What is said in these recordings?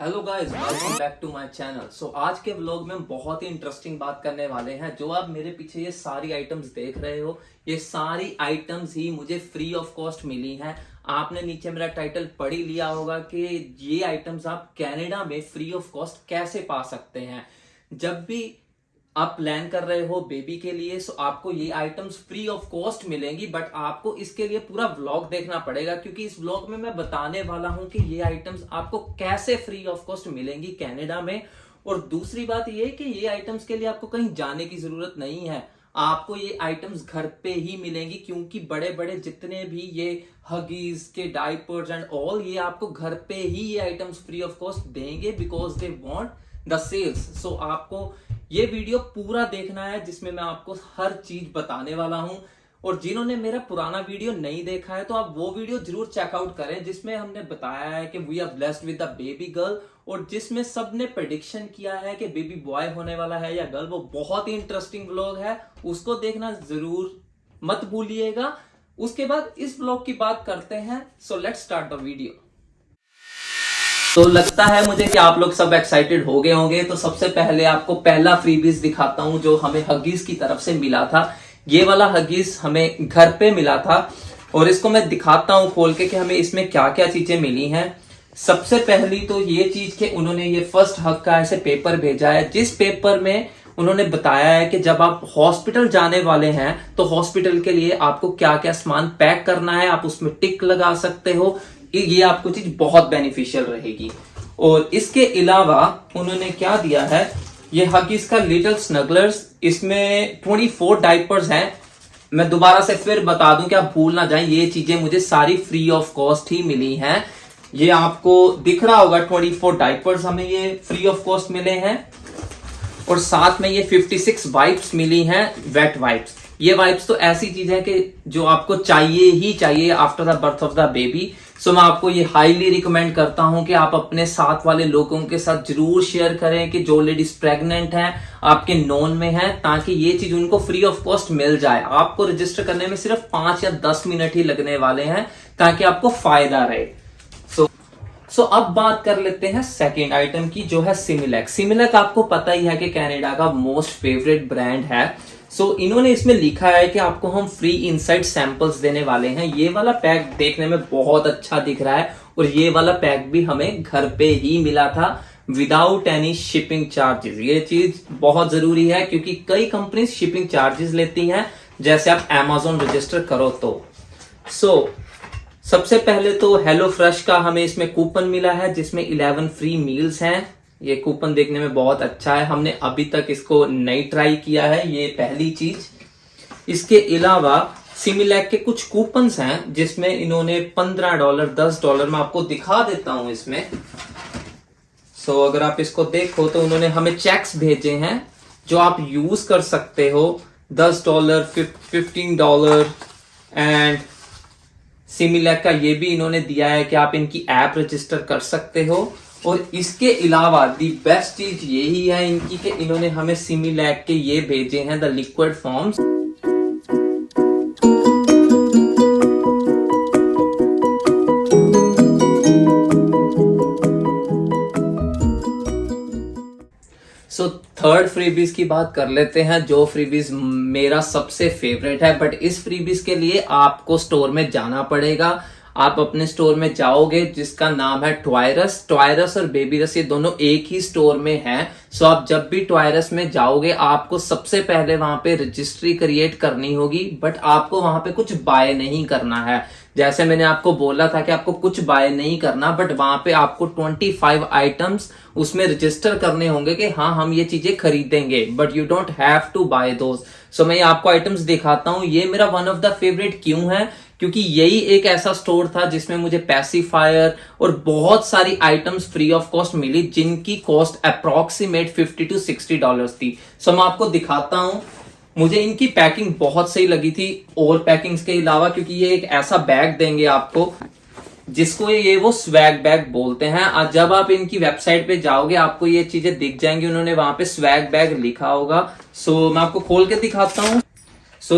Hello guys, welcome back to my channel. So आज के vlog में हम बहुत ही इंटरेस्टिंग बात करने वाले हैं। जो आप मेरे पीछे ये सारी आइटम्स देख रहे हो, ये सारी आइटम्स ही मुझे फ्री ऑफ कॉस्ट मिली हैं। आपने नीचे मेरा टाइटल पढ़ ही लिया होगा कि ये आइटम्स आप कनाडा में फ्री ऑफ कॉस्ट कैसे पा सकते हैं। जब भी आप प्लान कर रहे हो बेबी के लिए, सो आपको ये आइटम्स फ्री ऑफ कॉस्ट मिलेंगी, बट आपको इसके लिए पूरा व्लॉग देखना पड़ेगा, क्योंकि इस व्लॉग में मैं बताने वाला हूं कि ये आइटम्स आपको कैसे फ्री ऑफ कॉस्ट मिलेंगी कनाडा में। और दूसरी बात ये कि ये आइटम्स के लिए आपको कहीं जाने की जरूरत नहीं है, आपको ये आइटम्स घर पे ही मिलेंगी, क्योंकि बड़े बड़े जितने भी ये हगीज के डायपर्स एंड ऑल, ये आपको घर पे ही ये आइटम्स फ्री ऑफ कॉस्ट देंगे, because they want the sales. So आपको ये वीडियो पूरा देखना है, जिसमें मैं आपको हर चीज बताने वाला हूं। और जिन्होंने मेरा पुराना वीडियो नहीं देखा है, तो आप वो वीडियो जरूर चेकआउट करें, जिसमें हमने बताया है कि we are blessed with a baby girl, और जिसमें सबने प्रेडिक्शन किया है कि बेबी बॉय होने वाला है या गर्ल। वो बहुत ही इंटरेस्टिंग व्लॉग है, उसको देखना जरूर मत भूलिएगा। उसके बाद इस व्लॉग की बात करते हैं। So let's start the video. तो लगता है मुझे कि आप लोग सब एक्साइटेड हो गए होंगे। तो सबसे पहले आपको पहला फ्रीबीज दिखाता हूं, जो हमें हगीज की तरफ से मिला था। ये वाला हगीज हमें घर पे मिला था, और इसको मैं दिखाता हूं खोल के कि हमें इसमें क्या क्या चीजें मिली हैं। सबसे पहली तो ये चीज कि उन्होंने ये फर्स्ट हग का ऐसे पेपर भेजा है, जिस पेपर में उन्होंने बताया है कि जब आप हॉस्पिटल जाने वाले हैं तो हॉस्पिटल के लिए आपको क्या क्या सामान पैक करना है, आप उसमें टिक लगा सकते हो। ये आपको चीज बहुत बेनिफिशियल रहेगी। और इसके अलावा उन्होंने क्या दिया है, ये हगीज का लिटिल स्नगलर्स, इसमें 24 डायपर्स हैं। मैं दोबारा से फिर बता दूं कि आप भूल ना जाएं, ये चीजें मुझे सारी फ्री ऑफ कॉस्ट ही मिली हैं। ये आपको दिख रहा होगा, 24 डायपर्स हमें ये फ्री ऑफ कॉस्ट मिले हैं। और साथ में ये 56 वाइप्स मिली हैं, वेट वाइप्स। ये वाइप्स तो ऐसी चीज है कि जो आपको चाहिए ही चाहिए after the birth of the baby. So मैं आपको ये हाईली रिकमेंड करता हूं कि आप अपने साथ वाले लोगों के साथ जरूर शेयर करें, कि जो लेडीज प्रेग्नेंट हैं, आपके नोन में हैं, ताकि ये चीज उनको फ्री ऑफ कॉस्ट मिल जाए। आपको रजिस्टर करने में सिर्फ 5 या 10 मिनट ही लगने वाले हैं, ताकि आपको फायदा रहे। सो अब बात कर लेते हैं सेकेंड आइटम की, जो है सिमिलैक। सिमिलैक आपको पता ही है कि कनाडा का मोस्ट फेवरेट ब्रांड है। इन्होंने इसमें लिखा है कि आपको हम फ्री इनसाइड सैंपल्स देने वाले हैं। ये वाला पैक देखने में बहुत अच्छा दिख रहा है, और ये वाला पैक भी हमें घर पे ही मिला था, विदाउट एनी शिपिंग चार्जेस। ये चीज बहुत जरूरी है, क्योंकि कई कंपनी शिपिंग चार्जेस लेती हैं, जैसे आप Amazon रजिस्टर करो तो। सबसे पहले तो हेलो फ्रेश का हमें इसमें कूपन मिला है, जिसमें 11 फ्री मील्स हैं। ये कूपन देखने में बहुत अच्छा है, हमने अभी तक इसको नहीं ट्राई किया है, ये पहली चीज। इसके अलावा सिमिलैक के कुछ कूपन्स हैं, जिसमें इन्होंने $15, $10, मैं आपको दिखा देता हूं इसमें। अगर आप इसको देखो तो उन्होंने हमें चेक्स भेजे हैं, जो आप यूज कर सकते हो, $10, $15। एंड सिमिलैक का ये भी इन्होंने दिया है कि आप इनकी ऐप रजिस्टर कर सकते हो। और इसके अलावा दी बेस्ट चीज यही है इनकी, कि इन्होंने हमें सिमिलैक के ये भेजे हैं the liquid forms. Third freebies की बात कर लेते हैं, जो फ्रीबीज मेरा सबसे फेवरेट है। बट इस फ्रीबीज के लिए आपको स्टोर में जाना पड़ेगा। आप अपने स्टोर में जाओगे, जिसका नाम है ट्वायरस। ट्वायरस और बेबीरस ये दोनों एक ही स्टोर में हैं। आप जब भी ट्वायरस में जाओगे, आपको सबसे पहले वहां पे रजिस्ट्री क्रिएट करनी होगी, बट आपको वहां पे कुछ बाय नहीं करना है। जैसे मैंने आपको बोला था कि आपको कुछ बाय नहीं करना, बट वहां पे आपको 25 आइटम्स उसमें रजिस्टर करने होंगे कि हाँ हम ये चीजें खरीदेंगे, but you don't have to buy those. मैं आपको आइटम्स दिखाता हूँ। ये मेरा वन ऑफ द फेवरेट क्यों है, क्योंकि यही एक ऐसा स्टोर था जिसमें मुझे पैसिफायर और बहुत सारी आइटम्स फ्री ऑफ कॉस्ट मिली, जिनकी कॉस्ट अप्रोक्सीमेट $50 to $60 थी। मैं आपको दिखाता हूं। मुझे इनकी पैकिंग बहुत सही लगी थी, और पैकिंग्स के अलावा, क्योंकि ये एक ऐसा बैग देंगे आपको, जिसको ये वो स्वैग बैग बोलते हैं। आज जब आप इनकी वेबसाइट पे जाओगे, आपको ये चीजें दिख जाएंगी, उन्होंने वहां पे स्वैग बैग लिखा होगा। मैं आपको खोल के दिखाता हूँ।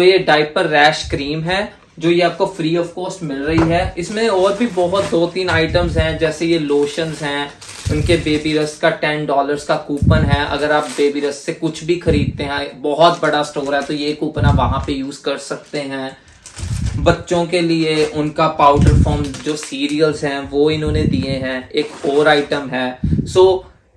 ये डायपर रैश क्रीम है, जो ये आपको फ्री ऑफ कॉस्ट मिल रही है। इसमें और भी बहुत 2-3 आइटम्स हैं, जैसे ये लोशंस हैं, उनके बेबी रस का $10 का कूपन है। अगर आप बेबी रस से कुछ भी खरीदते हैं, बहुत बड़ा स्टोर है, तो ये कूपन आप वहां पे यूज कर सकते हैं। बच्चों के लिए उनका पाउडर फॉर्म जो सीरियल्स हैं वो इन्होंने दिए हैं। एक और आइटम है।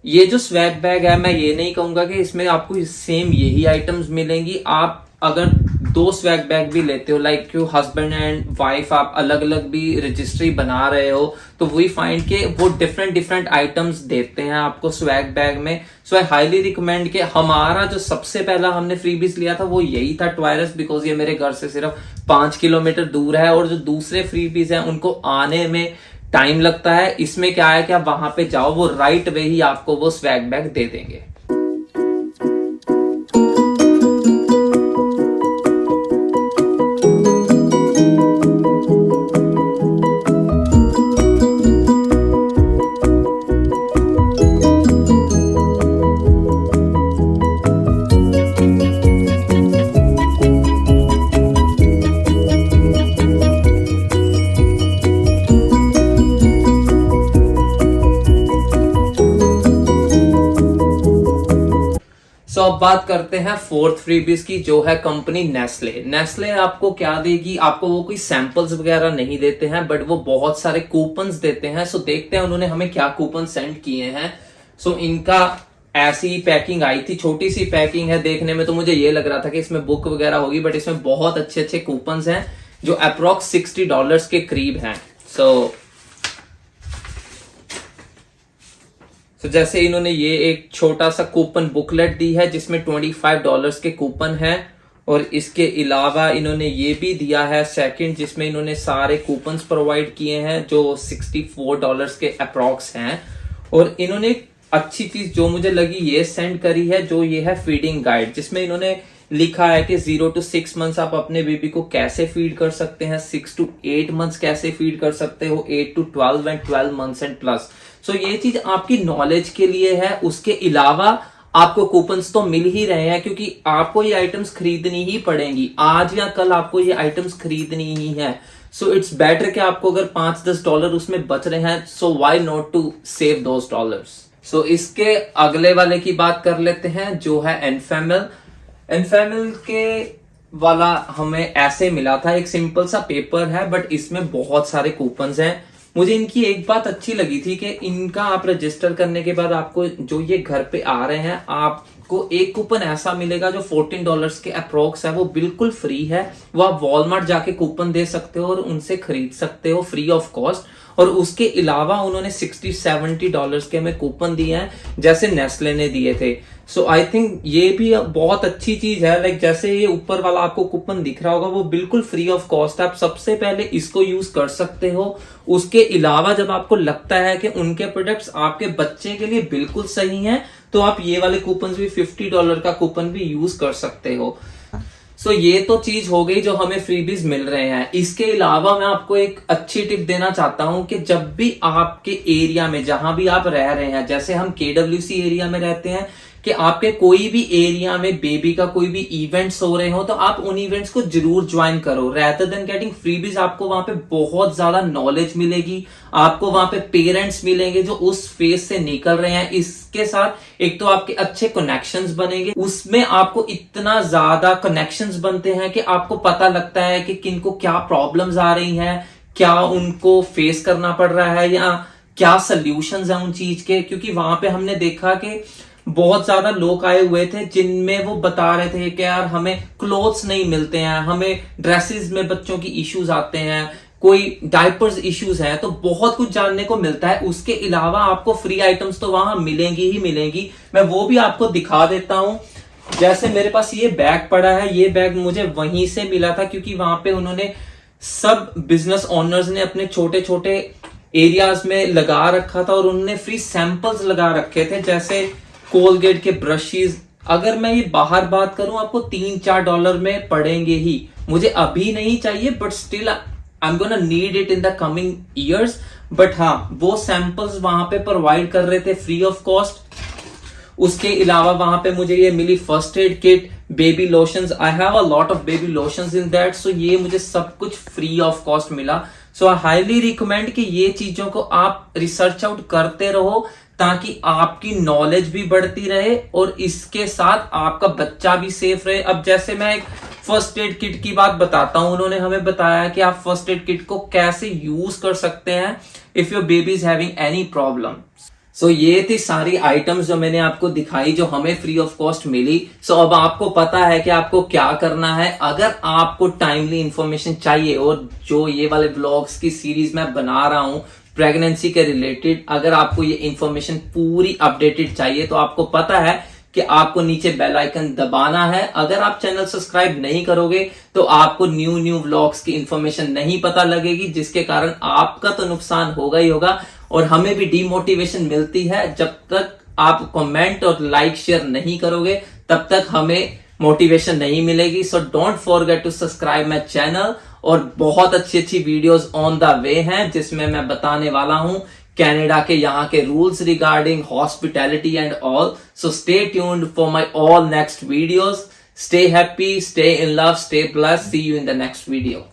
ये जो स्वैग बैग है, मैं ये नहीं कहूंगा कि इसमें आपको सेम यही आइटम्स मिलेंगी। आप अगर 2 स्वैग बैग भी लेते हो, like you husband and wife, आप अलग अलग भी रजिस्ट्री बना रहे हो, तो वी फाइंड के वो डिफरेंट आइटम्स देते हैं आपको स्वैग बैग में। सो आई हाईली रिकमेंड के हमारा जो सबसे पहला हमने फ्रीबीज लिया था वो यही था, ट्वायरस, बिकॉज ये मेरे घर से सिर्फ 5 किलोमीटर दूर है। और जो दूसरे फ्रीबीज हैं उनको आने में टाइम लगता है। इसमें क्या है कि आप वहां पे जाओ, वो राइट वे ही आपको वो स्वैग बैग दे देंगे। अब बात करते हैं फोर्थ फ्रीबीज की, जो है कंपनी नेस्ले। नेस्ले आपको क्या देगी? आपको वो कोई सैंपल्स वगैरह नहीं देते हैं, बट वो बहुत सारे कूपन्स देते हैं। सो देखते हैं उन्होंने हमें क्या कूपन सेंड किए हैं। सो इनका ऐसी पैकिंग आई थी, छोटी सी पैकिंग है। देखने में तो मुझे ये लग रहा था कि इसमें बुक वगैरह होगी, बट इसमें बहुत अच्छे अच्छे कूपन्स हैं जो अप्रोक्स $60 के करीब हैं। तो जैसे इन्होंने ये एक छोटा सा कूपन बुकलेट दी है जिसमें $25 के कूपन है, और इसके अलावा इन्होंने ये भी दिया है सेकंड, जिसमें इन्होंने सारे कूपन्स प्रोवाइड किए हैं जो $64 के अप्रॉक्स हैं। और इन्होंने अच्छी चीज जो मुझे लगी ये सेंड करी है, जो ये है फीडिंग गाइड, जिसमें इन्होंने लिखा है कि 0 to 6 मंथ्स आप अपने बेबी को कैसे फीड कर सकते हैं, 6 to 8 मंथ्स कैसे फीड कर सकते हो, 8 to 12 and 12 months and plus. So ये चीज आपकी नॉलेज के लिए है। उसके अलावा आपको कूपन्स तो मिल ही रहे हैं, क्योंकि आपको ये आइटम्स खरीदनी ही पड़ेंगी। आज या कल आपको ये आइटम्स खरीदनी ही है। सो इट्स बेटर कि आपको अगर $5-10 उसमें बच रहे हैं, so why not to save those dollars. So इसके अगले वाले की बात कर लेते हैं, जो है एनफेमिल। एनफेमिल के वाला हमें ऐसे मिला था, एक सिंपल सा पेपर है, बट इसमें बहुत सारे कूपन्स हैं। मुझे इनकी एक बात अच्छी लगी थी कि इनका आप रजिस्टर करने के बाद आपको जो ये घर पे आ रहे हैं, आपको एक कूपन ऐसा मिलेगा जो $14 के अप्रोक्स है, वो बिल्कुल फ्री है। वो आप वॉलमार्ट जाके कूपन दे सकते हो और उनसे खरीद सकते हो फ्री ऑफ कॉस्ट। और उसके अलावा उन्होंने $60-70 के हमें कूपन दिए हैं, जैसे नेस्ले ने दिए थे। सो आई थिंक ये भी बहुत अच्छी चीज है। लाइक जैसे ये ऊपर वाला आपको कूपन दिख रहा होगा, वो बिल्कुल फ्री ऑफ कॉस्ट है। आप सबसे पहले इसको यूज कर सकते हो। उसके अलावा जब आपको लगता है कि उनके प्रोडक्ट्स आपके बच्चे के लिए बिल्कुल सही हैं, तो आप ये वाले कूपन भी, $50 का कूपन भी यूज कर सकते हो। सो ये तो चीज हो गई जो हमें फ्रीबीज मिल रहे हैं। इसके अलावा मैं आपको एक अच्छी टिप देना चाहता हूं कि जब भी आपके एरिया में, जहां भी आप रह रहे हैं, जैसे हम KWC एरिया में रहते हैं, कि आपके कोई भी एरिया में बेबी का कोई भी इवेंट्स हो रहे हो, तो आप उन इवेंट्स को जरूर ज्वाइन करो। रेदर देन गेटिंग फ्रीबीज, आपको वहां पे बहुत ज्यादा नॉलेज मिलेगी। आपको वहां पे पेरेंट्स मिलेंगे जो उस फेज से निकल रहे हैं। इसके साथ एक तो आपके अच्छे कनेक्शंस बनेंगे। उसमें आपको इतना ज्यादा कनेक्शंस बनते हैं कि आपको पता लगता है कि किनको क्या प्रॉब्लम्स आ रही हैं, क्या उनको फेस करना पड़ रहा है, या क्या सोल्यूशंस हैं उन चीज के। क्योंकि वहां पे हमने देखा कि बहुत ज्यादा लोग आए हुए थे जिनमें वो बता रहे थे कि यार हमें क्लोथ्स नहीं मिलते हैं, हमें ड्रेसेस में बच्चों की इश्यूज आते हैं, कोई डायपर्स इश्यूज हैं। तो बहुत कुछ जानने को मिलता है। उसके अलावा आपको फ्री आइटम्स तो वहां मिलेंगी ही मिलेंगी। मैं वो भी आपको दिखा देता हूं। जैसे मेरे पास ये बैग पड़ा है, ये बैग मुझे वहीं से मिला था, क्योंकि वहां पे उन्होंने सब बिजनेस ओनर्स ने अपने छोटे छोटे एरियाज में लगा रखा था, और उन्होंने फ्री सैंपल्स लगा रखे थे। जैसे कोलगेट के ब्रशेस, अगर मैं ये बाहर बात करूं, आपको $3-4 में पड़ेंगे ही। मुझे अभी नहीं चाहिए, but still I am gonna need it in the coming years. But हाँ, वो सैंपल्स वहां पे प्रोवाइड कर रहे थे फ्री ऑफ कॉस्ट। उसके अलावा वहां पे मुझे ये मिली first aid kit, baby lotions. I have a lot of baby lotions in that. So ये मुझे सब कुछ फ्री ऑफ कॉस्ट मिला। सो आई हाईली रिकमेंड कि ये चीजों को आप रिसर्च आउट करते रहो ताकि आपकी नॉलेज भी बढ़ती रहे और इसके साथ आपका बच्चा भी सेफ रहे। अब जैसे मैं एक फर्स्ट एड किट की बात बताता हूं, उन्होंने हमें बताया कि आप फर्स्ट एड किट को कैसे यूज कर सकते हैं if your baby is having any problem. So ये थी सारी आइटम्स जो मैंने आपको दिखाई, जो हमें फ्री ऑफ कॉस्ट मिली। सो अब आपको पता है कि आपको क्या करना है। अगर आपको टाइमली इंफॉर्मेशन चाहिए और जो ये वाले ब्लॉग्स की सीरीज मैं बना रहा हूं प्रेगनेंसी के रिलेटेड, अगर आपको ये इंफॉर्मेशन पूरी अपडेटेड चाहिए तो आपको पता है कि आपको नीचे बेल आइकन दबाना है। अगर आप चैनल सब्सक्राइब नहीं करोगे तो आपको न्यू व्लॉग्स की इंफॉर्मेशन नहीं पता लगेगी, जिसके कारण आपका तो नुकसान होगा ही होगा और हमें भी डीमोटिवेशन मिलती है। जब तक आप कमेंट और लाइक शेयर नहीं करोगे तब तक हमें मोटिवेशन नहीं मिलेगी। So don't forget to subscribe my channel. और बहुत अच्छी अच्छी वीडियोस ऑन द वे हैं जिसमें मैं बताने वाला हूं कनाडा के यहाँ के rules regarding hospitality and all. So stay tuned for my all next videos. Stay happy, stay in love, stay blessed. See you in the next video.